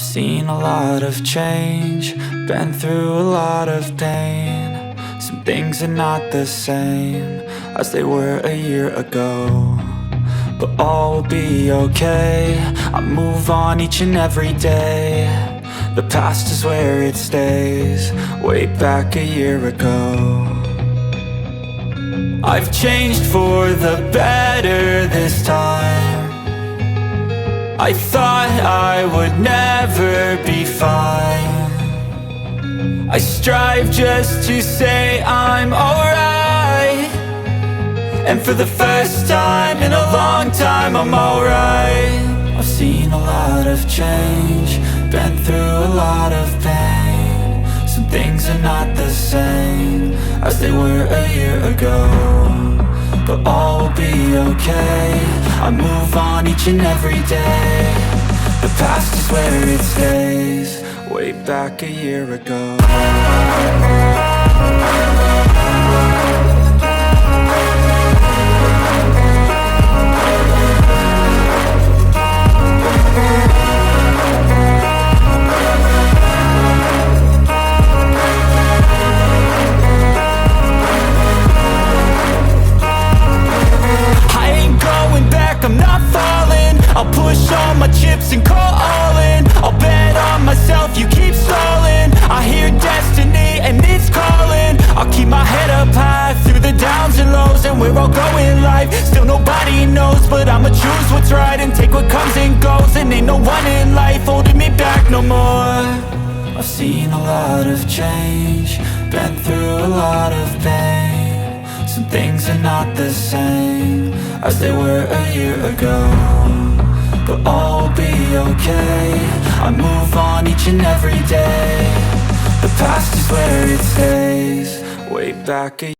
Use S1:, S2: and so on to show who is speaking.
S1: I've seen a lot of change, been through a lot of pain. Some things are not the same as they were a year ago, but all will be okay. I move on each and every day. The past is where it stays, way back a year ago. I've changed for the better this time. I thought I would never be fine. I strive just to say I'm alright, and for the first time in a long time I'm alright. I've seen a lot of change, been through a lot of pain. Some things are not the same as they were a year ago, but all will be okay. I move on each and every day. The past is where it stays, way back a year ago. I'm not falling, I'll push all my chips and call all in. I'll bet on myself, you keep stalling. I hear destiny and it's calling. I'll keep my head up high through the downs and lows, and we're all going life. Still nobody knows, but I'ma choose what's right and take what comes and goes. And ain't no one in life holding me back no more. I've seen a lot of change, been through a lot of pain. Some things are not the same as they were a year ago, but all will be okay. I move on each and every day. The past is where it stays, way back a